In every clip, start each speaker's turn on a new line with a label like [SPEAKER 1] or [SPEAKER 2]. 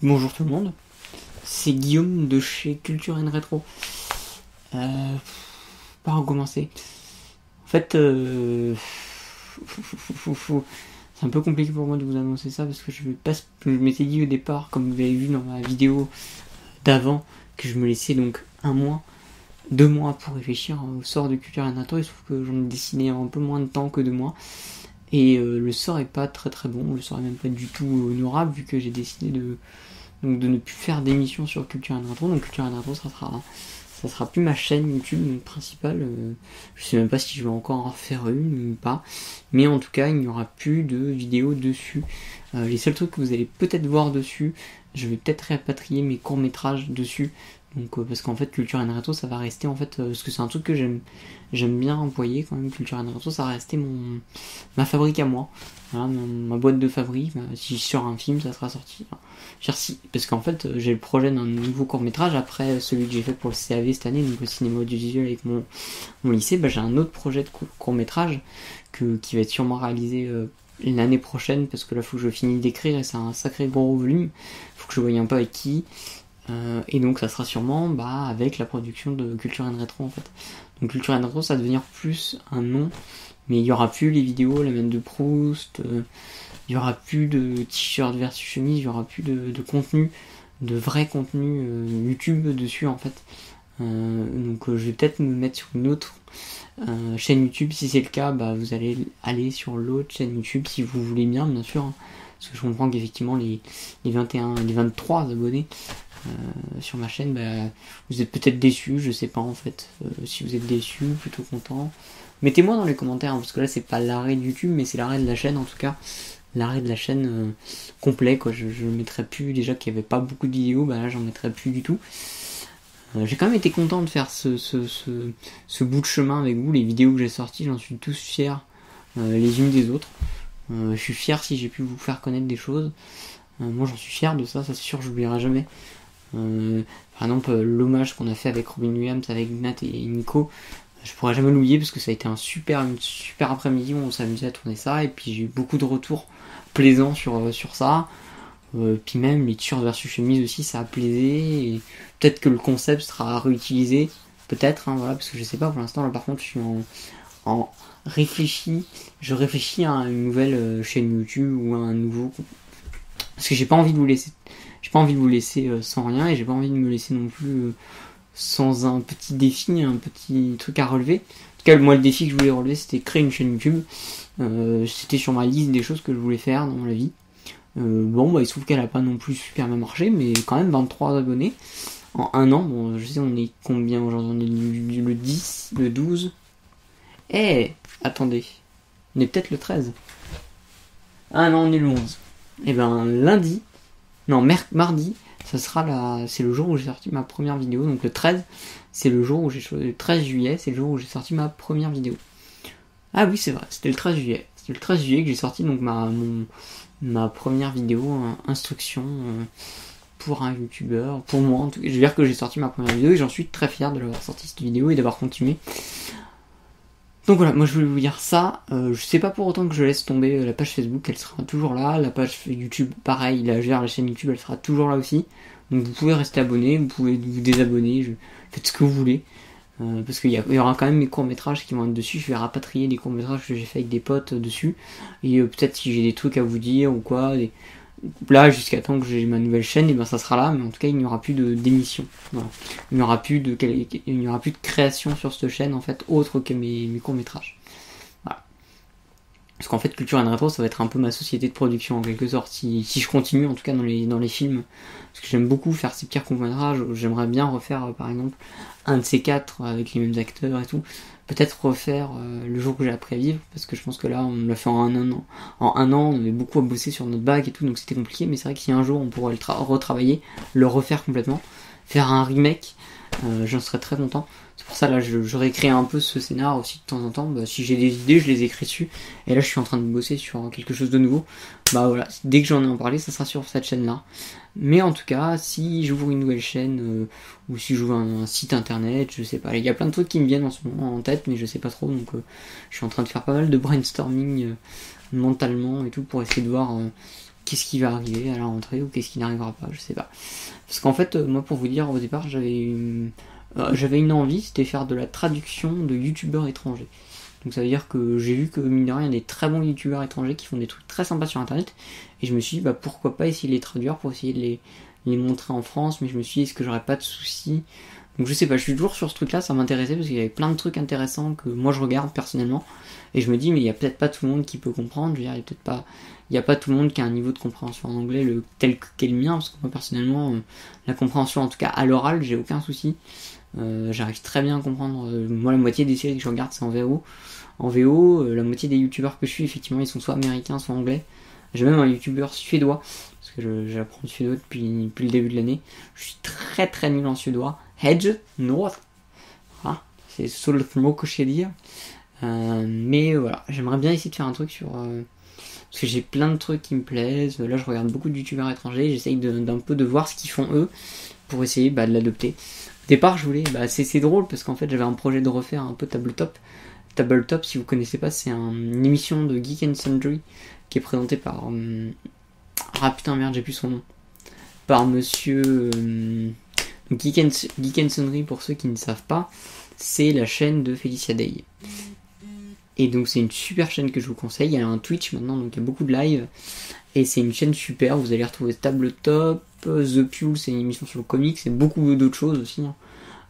[SPEAKER 1] Bonjour tout le monde, c'est Guillaume de chez Culture and Retro. Par où commencer? En fait, c'est un peu compliqué pour moi de vous annoncer ça parce que je m'étais dit au départ, comme vous avez vu dans ma vidéo d'avant, que je me laissais donc 1 mois, 2 mois pour réfléchir au sort de Culture and Retro. Il se trouve que j'en ai dessiné un peu moins de temps que 2 mois. Et le sort est pas très très bon, le sort est même pas du tout honorable vu que j'ai décidé de ne plus faire d'émissions sur Culture and Retro. Donc Culture and Retro, ça sera plus ma chaîne YouTube principale. Je sais même pas si je vais encore en refaire une ou pas. Mais en tout cas, il n'y aura plus de vidéos dessus. Les seuls trucs que vous allez peut-être voir dessus, je vais peut-être répatrier mes courts-métrages dessus. Donc, parce qu'en fait, Culture and Retro, ça va rester en fait, parce que c'est un truc que j'aime bien employer quand même. Culture and Retro, ça va rester ma fabrique à moi. Voilà, ma boîte de fabrique. Si je sors un film, ça sera sorti. Parce qu'en fait, j'ai le projet d'un nouveau court-métrage après celui que j'ai fait pour le CAV cette année, donc le cinéma audiovisuel avec mon lycée. J'ai un autre projet de court-métrage qui va être sûrement réalisé l'année prochaine, parce que là, il faut que je finisse d'écrire et c'est un sacré gros volume. Il faut que je voie un peu avec qui. Et donc ça sera sûrement avec la production de Culture and Retro en fait. Donc Culture and Retro, ça va devenir plus un nom, mais il y aura plus les vidéos, la Madeleine de Proust, il y aura plus de t-shirt versus chemise, il y aura plus de contenu, de vrai contenu YouTube dessus en fait. Donc je vais peut-être me mettre sur une autre chaîne YouTube. Si c'est le cas, vous allez aller sur l'autre chaîne YouTube si vous voulez bien sûr, hein. Parce que je comprends qu'effectivement les 21, les 23 abonnés sur ma chaîne, vous êtes peut-être déçus, je sais pas en fait. Si vous êtes déçus, plutôt content, mettez-moi dans les commentaires, hein, parce que là c'est pas l'arrêt de YouTube, mais c'est l'arrêt de la chaîne en tout cas. L'arrêt de la chaîne complet quoi. Je mettrai plus, déjà qu'il y avait pas beaucoup de vidéos, là j'en mettrai plus du tout. J'ai quand même été content de faire ce bout de chemin avec vous. Les vidéos que j'ai sorties, j'en suis tous fier les unes des autres. Je suis fier si j'ai pu vous faire connaître des choses. Moi j'en suis fier de ça, c'est sûr, j'oublierai jamais. Par exemple, l'hommage qu'on a fait avec Robin Williams, avec Nat et Nico, je pourrais jamais l'oublier parce que ça a été une super après-midi où on s'amusait à tourner ça, et puis j'ai eu beaucoup de retours plaisants sur ça. Puis même les t-shirts versus chemise aussi, ça a plaisé, et peut-être que le concept sera réutilisé, peut-être, hein, voilà, parce que je sais pas pour l'instant. Là par contre je suis je réfléchis à une nouvelle chaîne YouTube ou à un nouveau, parce que j'ai pas envie de vous laisser sans rien, et j'ai pas envie de me laisser non plus sans un petit défi, un petit truc à relever. En tout cas, moi le défi que je voulais relever, c'était créer une chaîne YouTube. C'était sur ma liste des choses que je voulais faire dans la vie. Il se trouve qu'elle a pas non plus super bien marché, mais quand même 23 abonnés en 1 an. Bon, je sais, on est combien aujourd'hui? On est le 10, le 12. Attendez, on est peut-être le 13. Ah non, on est le 11. Lundi, mardi, c'est le jour où j'ai sorti ma première vidéo. Donc le 13, c'est le jour où le 13 juillet, c'est le jour où j'ai sorti ma première vidéo. Ah oui, c'est vrai, c'était le 13 juillet. C'était le 13 juillet que j'ai sorti donc ma première vidéo, instruction pour un youtubeur. Pour moi, en tout cas, je veux dire que j'ai sorti ma première vidéo et j'en suis très fier de l'avoir sorti cette vidéo et d'avoir continué. Donc voilà, moi je voulais vous dire ça. Je sais pas pour autant que je laisse tomber la page Facebook, elle sera toujours là. La page YouTube, pareil, la chaîne YouTube, elle sera toujours là aussi. Donc vous pouvez rester abonné, vous pouvez vous désabonner, faites ce que vous voulez. Parce qu'il y aura quand même mes courts-métrages qui vont être dessus. Je vais rapatrier des courts-métrages que j'ai fait avec des potes dessus. Et peut-être si j'ai des trucs à vous dire ou quoi. Là, jusqu'à temps que j'ai ma nouvelle chaîne, ça sera là, mais en tout cas il n'y aura plus d'émission. Voilà. Il n'y aura plus de création sur cette chaîne en fait, autre que mes courts-métrages. Voilà. Parce qu'en fait Culture and Retro, ça va être un peu ma société de production en quelque sorte, si je continue en tout cas dans les films. Parce que j'aime beaucoup faire ces petits courts-métrages. J'aimerais bien refaire par exemple un de ces 4 avec les mêmes acteurs et tout. Peut-être refaire le jour où j'ai appris à vivre, parce que je pense que là on l'a fait en un an. En 1 an, on avait beaucoup à bosser sur notre bac et tout, donc c'était compliqué, mais c'est vrai que si un jour on pourrait le retravailler, le refaire complètement, faire un remake, j'en serais très content. C'est pour ça là je réécris un peu ce scénar aussi de temps en temps. Si j'ai des idées, je les écris dessus, et là je suis en train de bosser sur quelque chose de nouveau. Voilà, dès que j'en ai en parlé, ça sera sur cette chaîne là. Mais en tout cas, si j'ouvre une nouvelle chaîne, ou si j'ouvre un site internet, je sais pas, il y a plein de trucs qui me viennent en ce moment en tête, mais je sais pas trop, donc je suis en train de faire pas mal de brainstorming mentalement et tout, pour essayer de voir qu'est-ce qui va arriver à la rentrée ou qu'est-ce qui n'arrivera pas, je sais pas. Parce qu'en fait, moi pour vous dire, au départ j'avais une envie, c'était faire de la traduction de youtubeurs étrangers. Donc ça veut dire que j'ai vu que mine de rien, il y a des très bons youtubeurs étrangers qui font des trucs très sympas sur internet. Et je me suis dit, pourquoi pas essayer de les traduire pour essayer de les montrer en France. Mais je me suis dit, est-ce que j'aurais pas de soucis? Donc je sais pas, je suis toujours sur ce truc-là, ça m'intéressait parce qu'il y avait plein de trucs intéressants que moi je regarde personnellement. Et je me dis, mais il y a peut-être pas tout le monde qui peut comprendre. Je veux dire, il y a pas tout le monde qui a un niveau de compréhension en anglais tel qu'est le mien. Parce que moi personnellement, la compréhension, en tout cas à l'oral, j'ai aucun souci. J'arrive très bien à comprendre. Moi, la moitié des séries que je regarde, c'est en VO. En VO, la moitié des youtubeurs que je suis, effectivement, ils sont soit américains, soit anglais. J'ai même un youtubeur suédois, parce que j'apprends le suédois depuis le début de l'année. Je suis très très nul en suédois. Hedge, North. Voilà, c'est solo mot que je sais dire. Mais voilà, j'aimerais bien essayer de faire un truc sur... parce que j'ai plein de trucs qui me plaisent. Là, je regarde beaucoup de youtubeurs étrangers. J'essaye d'un peu de voir ce qu'ils font eux, pour essayer de l'adopter. Au départ, je voulais... c'est drôle, parce qu'en fait, j'avais un projet de refaire un peu Tabletop. Tabletop, si vous connaissez pas, c'est une émission de Geek and Sundry qui est présentée par... ah putain, merde, j'ai plus son nom. Par monsieur... Geek and Sundry, pour ceux qui ne savent pas, c'est la chaîne de Felicia Day. Et donc c'est une super chaîne que je vous conseille. Il y a un Twitch maintenant, donc il y a beaucoup de live. Et c'est une chaîne super, vous allez retrouver Tabletop, The Pule, c'est une émission sur le comics, et beaucoup d'autres choses aussi. Hein.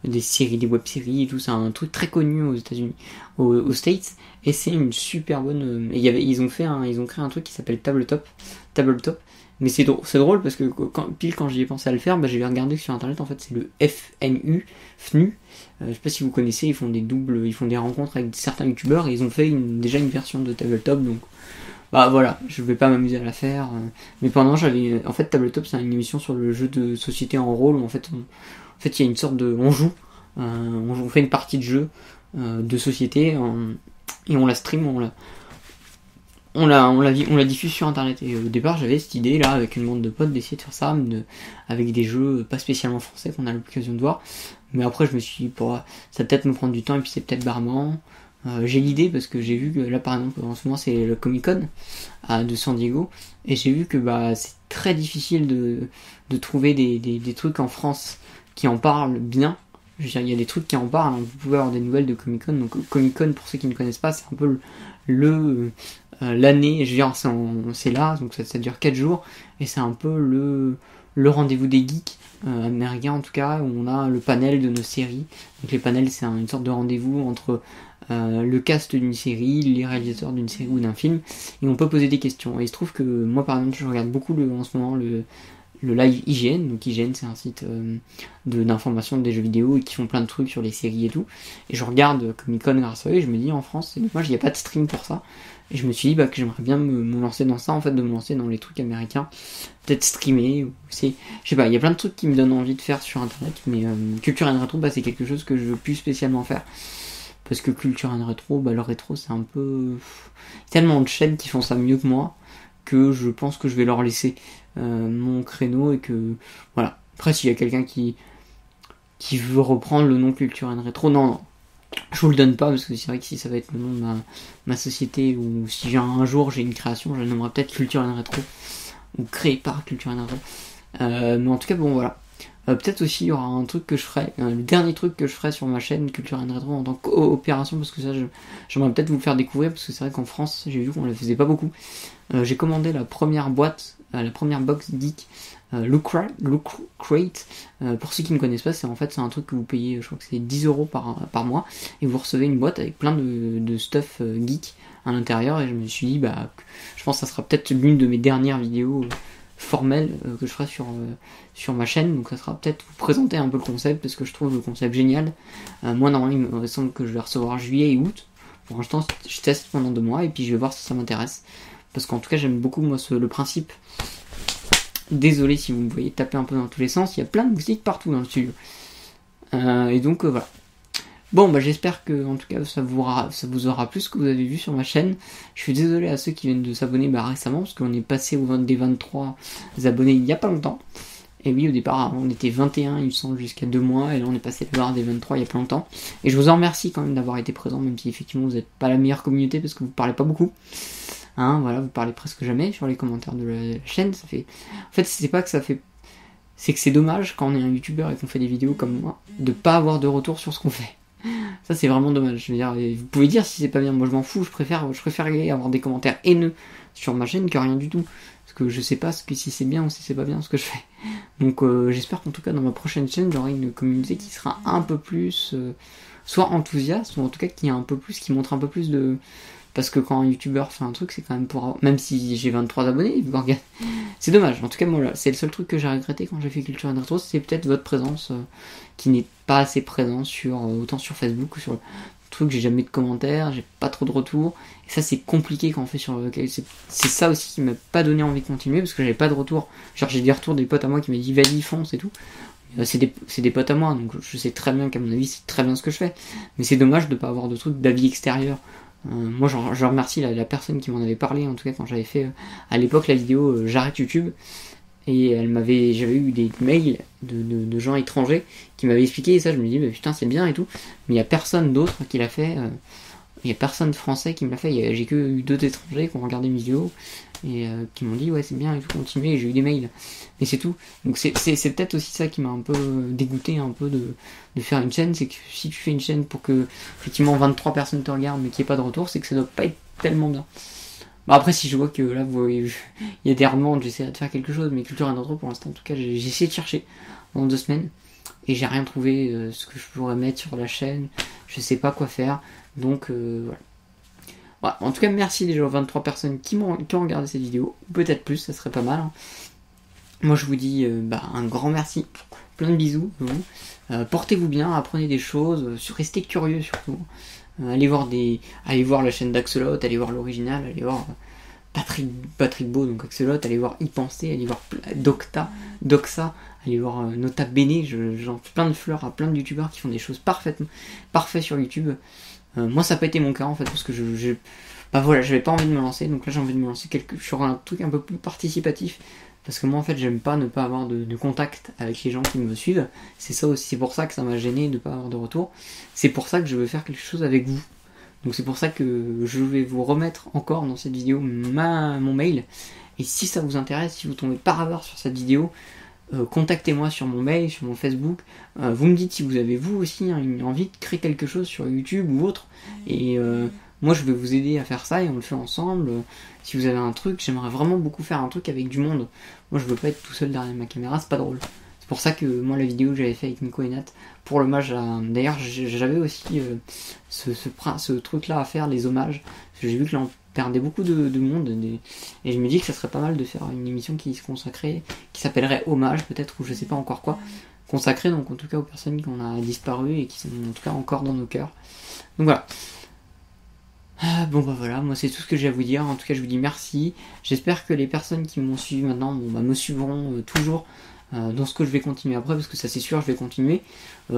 [SPEAKER 1] Des séries, des web-séries et tout, c'est un truc très connu aux États-Unis, aux States, et c'est une super bonne... ils ont créé un truc qui s'appelle Tabletop, mais c'est drôle parce que quand j'y ai pensé à le faire, j'ai regardé sur internet, en fait c'est le FNU, je sais pas si vous connaissez, ils font des rencontres avec certains youtubeurs, et ils ont fait déjà une version de Tabletop, donc voilà, je vais pas m'amuser à la faire, mais pendant en fait Tabletop c'est une émission sur le jeu de société en rôle, où en fait il y a une sorte de... on joue, on fait une partie de jeu de société, et on la stream, on la diffuse sur internet. Et au départ, j'avais cette idée là, avec une bande de potes, d'essayer de faire ça, avec des jeux pas spécialement français qu'on a l'occasion de voir. Mais après, je me suis dit, ça va peut-être me prendre du temps, et puis c'est peut-être barbant. J'ai l'idée parce que j'ai vu que là, par exemple, en ce moment, c'est le Comic Con de San Diego, et j'ai vu que c'est très difficile de trouver des trucs en France qui en parlent bien. Je veux dire, il y a des trucs qui en parlent, hein. Vous pouvez avoir des nouvelles de Comic Con. Donc Comic Con, pour ceux qui ne connaissent pas, c'est un peu l'année, je veux dire, c'est là, donc ça dure 4 jours, et c'est un peu le rendez-vous des geeks américains, en tout cas, où on a le panel de nos séries. Donc les panels, c'est une sorte de rendez-vous entre le cast d'une série, les réalisateurs d'une série ou d'un film, et on peut poser des questions. Et il se trouve que moi, par exemple, je regarde beaucoup en ce moment le live IGN. Donc IGN, c'est un site d'information des jeux vidéo, et qui font plein de trucs sur les séries et tout. Et je regarde Comic Con grâce à eux, et je me dis, en France, moi, il n'y a pas de stream pour ça. Et je me suis dit que j'aimerais bien me lancer dans ça, en fait, de me lancer dans les trucs américains, peut-être streamer, je sais pas, il y a plein de trucs qui me donnent envie de faire sur internet, mais Culture and Retro, c'est quelque chose que je veux plus spécialement faire. Parce que Culture and Retro, le rétro, c'est un peu... tellement de chaînes qui font ça mieux que moi, que je pense que je vais leur laisser mon créneau, et que... voilà. Après, s'il y a quelqu'un qui veut reprendre le nom Culture and Retro, non, je vous le donne pas, parce que c'est vrai que si ça va être le nom de ma société, ou si un jour j'ai une création, je le nommerai peut-être Culture and Retro, ou créé par Culture and Retro. Mais en tout cas, bon, voilà. Peut-être aussi, il y aura un truc que je ferai, le dernier truc que je ferai sur ma chaîne Culture and Retro en tant que coopération, parce que ça, j'aimerais peut-être vous le faire découvrir, parce que c'est vrai qu'en France, j'ai vu qu'on le faisait pas beaucoup. J'ai commandé la première boîte, la première box geek, Loot Crate. Pour ceux qui ne connaissent pas, c'est un truc que vous payez, je crois que c'est 10€ par mois, et vous recevez une boîte avec plein de stuff geek à l'intérieur. Et je me suis dit, je pense que ça sera peut-être l'une de mes dernières vidéos formelles que je ferai sur ma chaîne. Donc ça sera peut-être vous présenter un peu le concept, parce que je trouve le concept génial. Moi, normalement, il me semble que je vais recevoir juillet et août. Pour l'instant, je teste pendant 2 mois, et puis je vais voir si ça m'intéresse, parce qu'en tout cas, j'aime beaucoup moi le principe. Désolé si vous me voyez taper un peu dans tous les sens, il y a plein de musique partout dans le studio. Et donc voilà. Bon, j'espère que en tout cas ça vous aura plu ce que vous avez vu sur ma chaîne. Je suis désolé à ceux qui viennent de s'abonner récemment, parce qu'on est passé des 23 abonnés il n'y a pas longtemps. Et oui, au départ on était 21 il me semble jusqu'à 2 mois, et là on est passé à des 23 il y a pas longtemps. Et je vous en remercie quand même d'avoir été présent, même si effectivement vous n'êtes pas la meilleure communauté, parce que vous parlez pas beaucoup. hein, voilà, vous parlez presque jamais sur les commentaires de la chaîne, ça fait... En fait, c'est pas que ça fait... C'est que c'est dommage, quand on est un youtubeur et qu'on fait des vidéos comme moi, de pas avoir de retour sur ce qu'on fait. Ça, c'est vraiment dommage. Je veux dire, vous pouvez dire si c'est pas bien, moi je m'en fous, je préfère avoir des commentaires haineux sur ma chaîne que rien du tout. Parce que je sais pas si c'est bien ou si c'est pas bien ce que je fais. Donc j'espère qu'en tout cas dans ma prochaine chaîne, j'aurai une communauté qui sera un peu plus... soit enthousiaste, ou en tout cas qui montre un peu plus de... Parce que quand un youtubeur fait un truc, c'est quand même pour... Même si j'ai 23 abonnés, c'est dommage. En tout cas, moi, c'est le seul truc que j'ai regretté quand j'ai fait Culture and Retro, c'est peut-être votre présence qui n'est pas assez présente autant sur Facebook que sur le truc. J'ai jamais de commentaires, j'ai pas trop de retours. Et ça, c'est compliqué quand on fait sur... C'est ça aussi qui m'a pas donné envie de continuer, parce que j'avais pas de retour. Genre, j'ai des retours des potes à moi qui m'ont dit vas-y, fonce et tout. C'est des potes à moi, donc je sais très bien qu'à mon avis, c'est très bien ce que je fais. Mais c'est dommage de pas avoir de trucs d'avis extérieur. Moi je remercie la personne qui m'en avait parlé, en tout cas quand j'avais fait à l'époque la vidéo j'arrête YouTube, et j'avais eu des mails de gens étrangers qui m'avaient expliqué, et ça je me dis putain c'est bien et tout, mais il n'y a personne d'autre qui l'a fait, il n'y a personne de français qui me l'a fait, j'ai que eu 2 étrangers qui ont regardé mes vidéos et qui m'ont dit ouais c'est bien et tout, continuez, et j'ai eu des mails, mais c'est tout. Donc c'est peut-être aussi ça qui m'a un peu dégoûté un peu de faire une chaîne, c'est que si tu fais une chaîne pour que effectivement 23 personnes te regardent mais qu'il n'y ait pas de retour, c'est que ça doit pas être tellement bien. Bon après si je vois que là vous voyez, il y a des demandes, j'essaie de faire quelque chose, mais Culture and Retro pour l'instant en tout cas j'ai essayé de chercher pendant 2 semaines et j'ai rien trouvé ce que je pourrais mettre sur la chaîne, je sais pas quoi faire, donc voilà. Ouais, en tout cas, merci déjà aux 23 personnes qui ont regardé cette vidéo. Peut-être plus, ça serait pas mal. Hein. Moi, je vous dis un grand merci. Plein de bisous. Portez-vous bien, apprenez des choses. Restez curieux surtout. Allez voir la chaîne d'Axolot, allez voir l'original, allez voir Patrick Beau, donc Axolot, allez voir Y Penser, allez voir Doxa, allez voir Nota Bene. J'en fais plein de fleurs à plein de youtubeurs qui font des choses parfaites sur YouTube. Moi ça n'a pas été mon cas en fait, parce que j'avais pas envie de me lancer, donc là j'ai envie de me lancer sur un truc un peu plus participatif, parce que moi en fait j'aime pas ne pas avoir de contact avec les gens qui me suivent, c'est pour ça que ça m'a gêné de ne pas avoir de retour, c'est pour ça que je veux faire quelque chose avec vous, donc c'est pour ça que je vais vous remettre encore dans cette vidéo mon mail, et si ça vous intéresse, si vous tombez par hasard sur cette vidéo, contactez-moi sur mon mail, sur mon Facebook, vous me dites si vous avez vous aussi une envie de créer quelque chose sur YouTube ou autre, et moi je vais vous aider à faire ça et on le fait ensemble. Si vous avez un truc, j'aimerais vraiment beaucoup faire un truc avec du monde. Moi je veux pas être tout seul derrière ma caméra, c'est pas drôle. C'est pour ça que moi la vidéo que j'avais fait avec Nico et Nat pour l'hommage à... D'ailleurs j'avais aussi ce truc là à faire, les hommages, parce que j'ai vu que là on perdait beaucoup de monde, et je me dis que ça serait pas mal de faire une émission qui se consacrait, qui s'appellerait Hommage peut-être, ou je sais pas encore quoi, consacrée donc en tout cas aux personnes qui ont disparu et qui sont en tout cas encore dans nos cœurs. Donc voilà. Bon bah voilà, moi c'est tout ce que j'ai à vous dire. En tout cas je vous dis merci. J'espère que les personnes qui m'ont suivi maintenant me suivront toujours dans ce que je vais continuer après, parce que ça c'est sûr je vais continuer.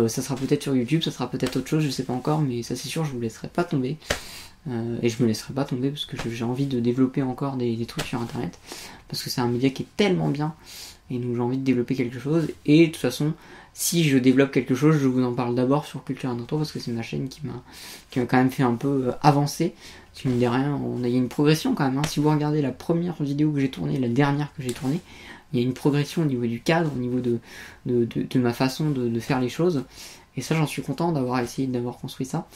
[SPEAKER 1] Ça sera peut-être sur YouTube, ça sera peut-être autre chose, je sais pas encore, mais ça c'est sûr je vous laisserai pas tomber. Et je me laisserai pas tomber parce que j'ai envie de développer encore des trucs sur internet, parce que c'est un média qui est tellement bien, et donc j'ai envie de développer quelque chose, et de toute façon si je développe quelque chose je vous en parle d'abord sur Culture and Retro, parce que c'est ma chaîne qui m'a quand même fait un peu avancer, parce que mine de rien il y a une progression quand même, hein. Si vous regardez la première vidéo que j'ai tournée, la dernière que j'ai tournée, il y a une progression au niveau du cadre, au niveau de ma façon de faire les choses, et ça j'en suis content d'avoir construit ça.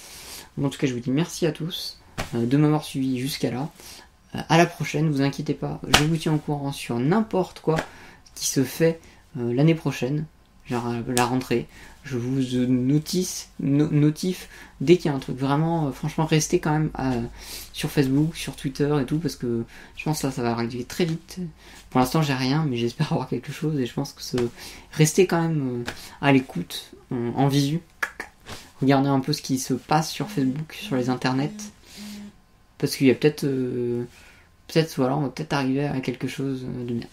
[SPEAKER 1] En tout cas, je vous dis merci à tous de m'avoir suivi jusqu'à là. À la prochaine, vous inquiétez pas, je vous tiens au courant sur n'importe quoi qui se fait l'année prochaine, genre la rentrée. Je vous notifie dès qu'il y a un truc. Vraiment, franchement, restez quand même sur Facebook, sur Twitter et tout, parce que je pense que ça va arriver très vite. Pour l'instant, j'ai rien, mais j'espère avoir quelque chose, et je pense que restez quand même à l'écoute, en visu. Regardez un peu ce qui se passe sur Facebook, sur les internets, parce qu'il y a peut-être voilà, on va peut-être arriver à quelque chose de bien.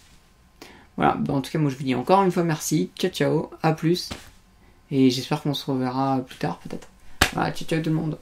[SPEAKER 1] Voilà, en tout cas moi je vous dis encore une fois merci, ciao, à plus, et j'espère qu'on se reverra plus tard peut-être. Voilà, ciao tout le monde.